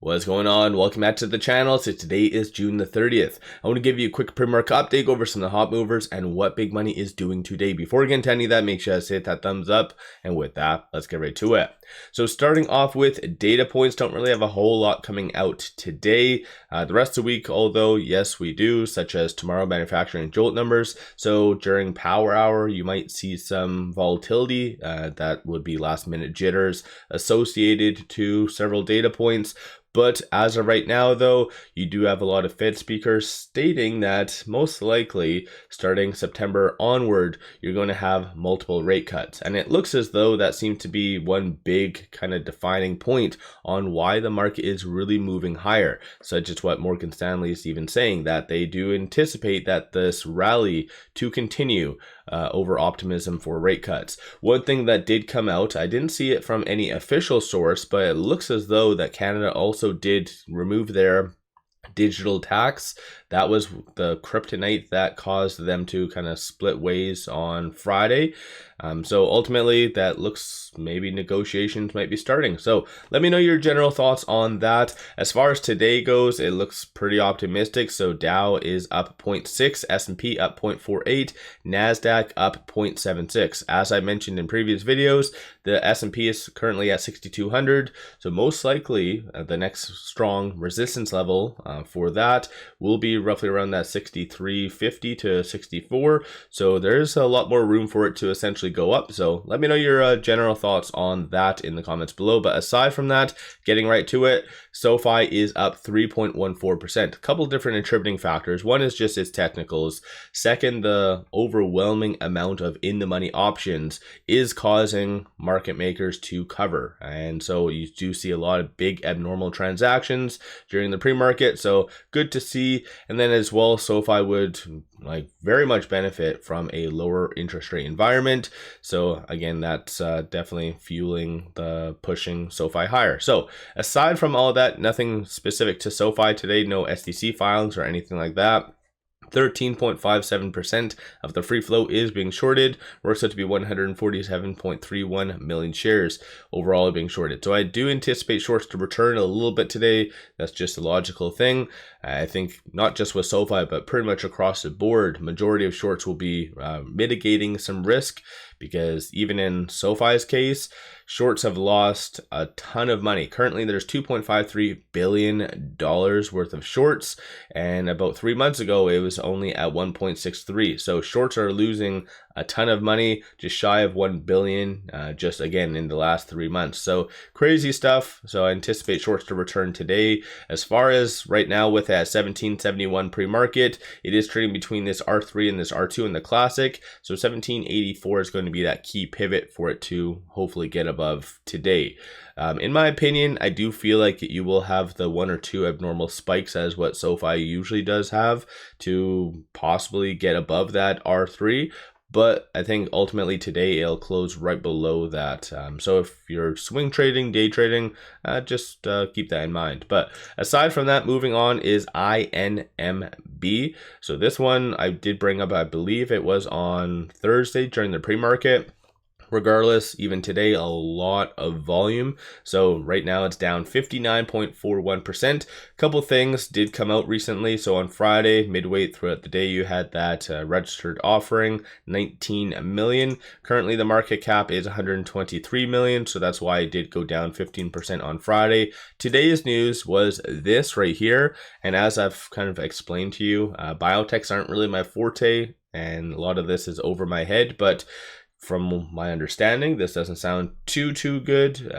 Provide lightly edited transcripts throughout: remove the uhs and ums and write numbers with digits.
What's going on? Welcome back to the channel. So today is June the 30th. I want to give you a quick pre-market update, go over some of the hot movers and what big money is doing today. Before we get into any of that, make sure to hit that thumbs up. And with that, let's get right to it. So starting off with data points, don't really have a whole lot coming out today. The rest of the week, although, yes, we do, such as tomorrow manufacturing jolt numbers. So during power hour, you might see some volatility. That would be last minute jitters associated to several data points. But as of right now, though, you do have a lot of Fed speakers stating that most likely starting September onward, you're going to have multiple rate cuts. And it looks as though that seems to be one big kind of defining point on why the market is really moving higher, such as what Morgan Stanley is even saying, that they do anticipate that this rally to continue over optimism for rate cuts. One thing that did come out, I didn't see it from any official source, but it looks as though that Canada also did remove their digital tax. That was the kryptonite that caused them to kind of split ways on Friday. So ultimately, that looks maybe negotiations might be starting. So let me know your general thoughts on that. As far as today goes, it looks pretty optimistic. So Dow is up 0.6, S&P up 0.48, NASDAQ up 0.76. As I mentioned in previous videos, the S&P is currently at 6,200. So most likely the next strong resistance level for that will be roughly around that 63.50 to 64. So there's a lot more room for it to essentially go up. So let me know your general thoughts on that in the comments below. But aside from that, getting right to it, SoFi is up 3.14%. A couple different attributing factors. One is just its technicals. Second, the overwhelming amount of in the money options is causing market makers to cover. And so you do see a lot of big abnormal transactions during the pre-market. So good to see. And then as well, SoFi would very much benefit from a lower interest rate environment. So again, that's definitely fueling the pushing SoFi higher. So aside from all that, nothing specific to SoFi today, no SEC filings or anything like that. 13.57% of the free float is being shorted. Works out to be 147.31 million shares overall being shorted. So I do anticipate shorts to return a little bit today. That's just a logical thing. I think not just with SoFi, but pretty much across the board, majority of shorts will be mitigating some risk, because even in SoFi's case, shorts have lost a ton of money. Currently, there's $2.53 billion worth of shorts, and about 3 months ago, it was only at 1.63. So shorts are losing a ton of money, just shy of 1 billion, just again in the last 3 months. So crazy stuff. So I anticipate shorts to return today. As far as right now, with that 1771 pre-market, it is trading between this R3 and this R2 in the classic. So 1784 is going to be that key pivot for it to hopefully get above today. In my opinion, I do feel like you will have the one or two abnormal spikes, as what SoFi usually does have, to possibly get above that R3. But I think ultimately today it'll close right below that. So if you're swing trading, day trading, just keep that in mind. But aside from that, moving on is INMB. So this one I did bring up, I believe it was on Thursday during the pre-market. Regardless, even today, a lot of volume. So right now it's down 59.41%. A couple things did come out recently. So on Friday, midway throughout the day, you had that registered offering, 19 million. Currently, the market cap is 123 million. So that's why it did go down 15% on Friday. Today's news was this right here. And as I've kind of explained to you, biotechs aren't really my forte, and a lot of this is over my head, but from my understanding, this doesn't sound too good,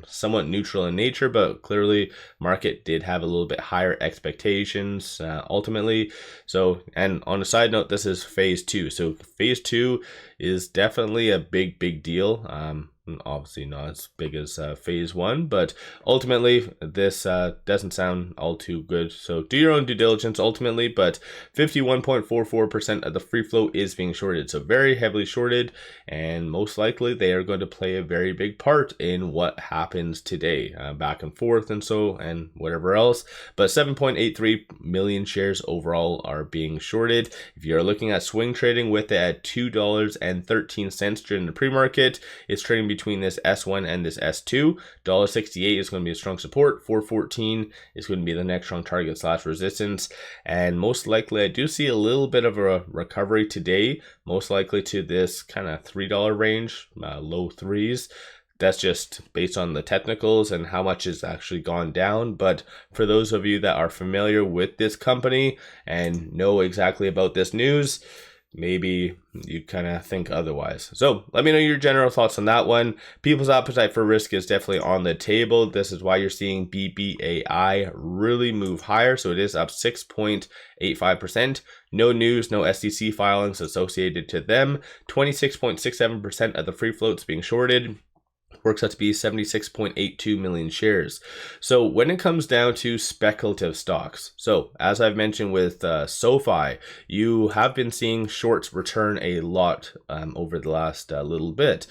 somewhat neutral in nature, but clearly market did have a little bit higher expectations ultimately. So, and on a side note, this is phase 2. So phase 2 is definitely a big deal. Obviously not as big as phase 1, but ultimately this doesn't sound all too good. So do your own due diligence ultimately, but 51.44% of the free float is being shorted. So very heavily shorted, and most likely they are going to play a very big part in what happens today, back and forth and whatever else. But 7.83 million shares overall are being shorted. If you're looking at swing trading with it at $2.13 during the pre-market, it's trading between this S1 and this S2. $1.68 is going to be a strong support. 4.14 is going to be the next strong target / resistance. And most likely, I do see a little bit of a recovery today, most likely to this kind of $3 range, low threes. That's just based on the technicals and how much has actually gone down. But for those of you that are familiar with this company and know exactly about this news, maybe you kind of think otherwise. So let me know your general thoughts on that one. People's appetite for risk is definitely on the table. This is why you're seeing BBAI really move higher. So it is up 6.85%. No news, no SEC filings associated to them. 26.67% of the free floats being shorted. Works out to be 76.82 million shares. So when it comes down to speculative stocks, so as I've mentioned with SoFi, you have been seeing shorts return a lot over the last little bit.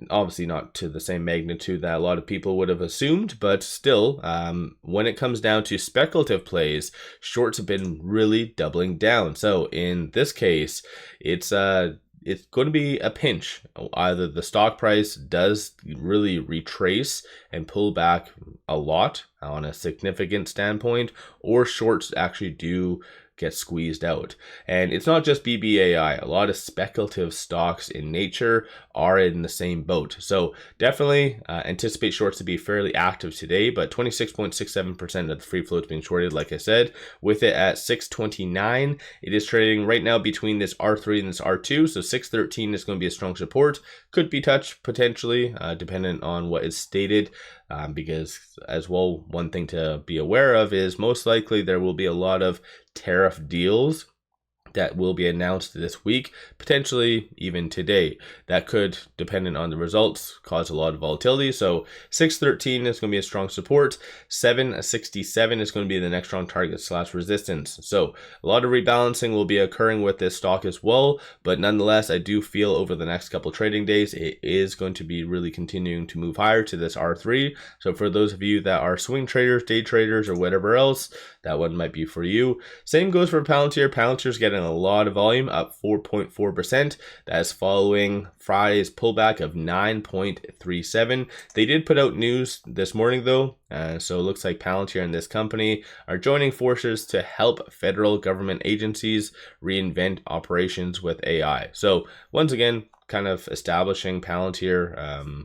Obviously not to the same magnitude that a lot of people would have assumed, but still, when it comes down to speculative plays, shorts have been really doubling down. So in this case, it's going to be a pinch. Either the stock price does really retrace and pull back a lot on a significant standpoint, or shorts actually do get squeezed out. And it's not just BBAI. A lot of speculative stocks in nature are in the same boat. So definitely anticipate shorts to be fairly active today, but 26.67% of the free float being shorted, like I said, with it at 629. It is trading right now between this R3 and this R2. So 613 is going to be a strong support. Could be touched potentially, dependent on what is stated. Because as well, one thing to be aware of is most likely there will be a lot of tariff deals that will be announced this week, potentially even today. That could, depending on the results, cause a lot of volatility. So 613 is going to be a strong support. 767 is going to be the next strong target / resistance. So a lot of rebalancing will be occurring with this stock as well. But nonetheless, I do feel over the next couple trading days, it is going to be really continuing to move higher to this R3. So for those of you that are swing traders, day traders, or whatever else, that one might be for you. Same goes for Palantir. Palantir's getting a lot of volume, up 4.4%. That is following Friday's pullback of 9.37. They did put out news this morning though, so it looks like Palantir and this company are joining forces to help federal government agencies reinvent operations with AI. So once again, kind of establishing Palantir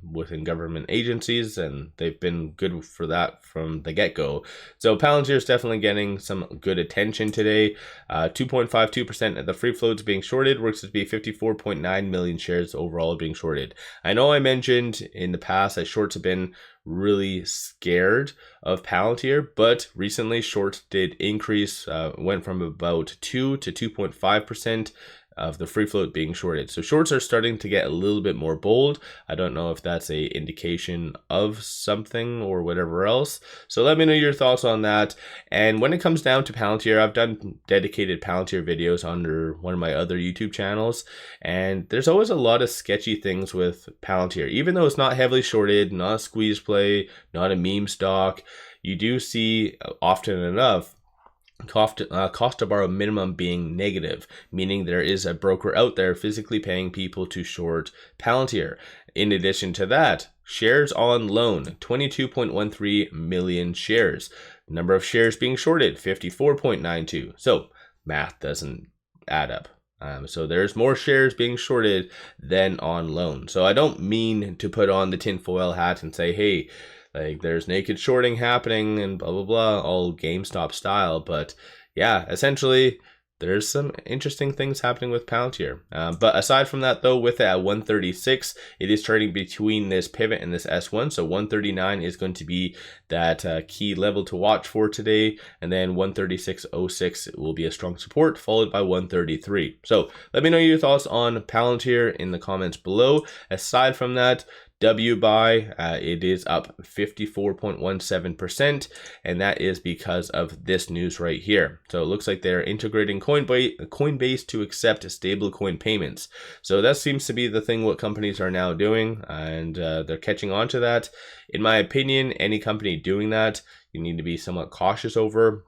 within government agencies, and they've been good for that from the get-go. So Palantir is definitely getting some good attention today. 2.52% of the free floats being shorted, works to be 54.9 million shares overall being shorted. I know I mentioned in the past that shorts have been really scared of Palantir, but recently shorts did increase, went from about 2 to 2.5% of the free float being shorted. So shorts are starting to get a little bit more bold. I don't know if that's a indication of something or whatever else. So let me know your thoughts on that. And when it comes down to Palantir, I've done dedicated Palantir videos under one of my other YouTube channels. And there's always a lot of sketchy things with Palantir. Even though it's not heavily shorted, not a squeeze play, not a meme stock, you do see often enough cost to borrow minimum being negative, meaning there is a broker out there physically paying people to short Palantir. In addition to that, shares on loan, 22.13 million shares. Number of shares being shorted, 54.92. So math doesn't add up. So there's more shares being shorted than on loan. So I don't mean to put on the tinfoil hat and say, hey, like there's naked shorting happening and blah, blah, blah, all GameStop style. But yeah, essentially there's some interesting things happening with Palantir. But aside from that though, with it at 136, it is trading between this pivot and this S1. So 139 is going to be that key level to watch for today. And then 136.06 will be a strong support, followed by 133. So let me know your thoughts on Palantir in the comments below. Aside from that, WBUY, it is up 54.17%, and that is because of this news right here. So it looks like they're integrating Coinbase to accept stablecoin payments. So that seems to be the thing what companies are now doing, and they're catching on to that. In my opinion, any company doing that, you need to be somewhat cautious over.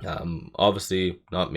Obviously not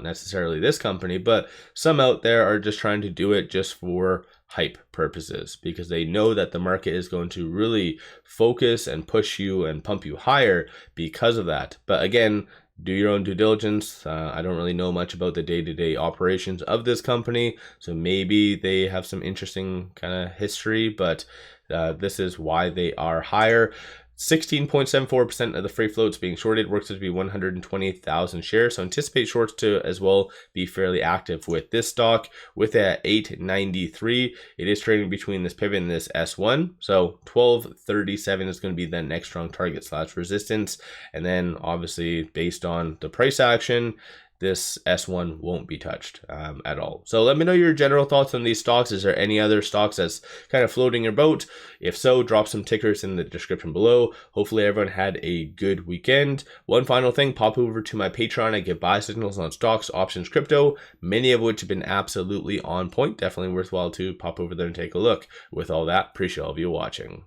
necessarily this company, but some out there are just trying to do it just for hype purposes, because they know that the market is going to really focus and push you and pump you higher because of that. But again, do your own due diligence. I don't really know much about the day-to-day operations of this company, so maybe they have some interesting kind of history, but this is why they are higher. 16.74% of the free floats being shorted, works out to be 120,000 shares. So anticipate shorts to as well be fairly active with this stock. With it at 893, it is trading between this pivot and this S1. So 1237 is going to be the next strong target / resistance. And then obviously based on the price action, this S1 won't be touched at all. So let me know your general thoughts on these stocks. Is there any other stocks that's kind of floating your boat? If so, drop some tickers in the description below. Hopefully everyone had a good weekend. One final thing, pop over to my Patreon. I give buy signals on stocks, options, crypto, many of which have been absolutely on point. Definitely worthwhile to pop over there and take a look. With all that, appreciate all of you watching.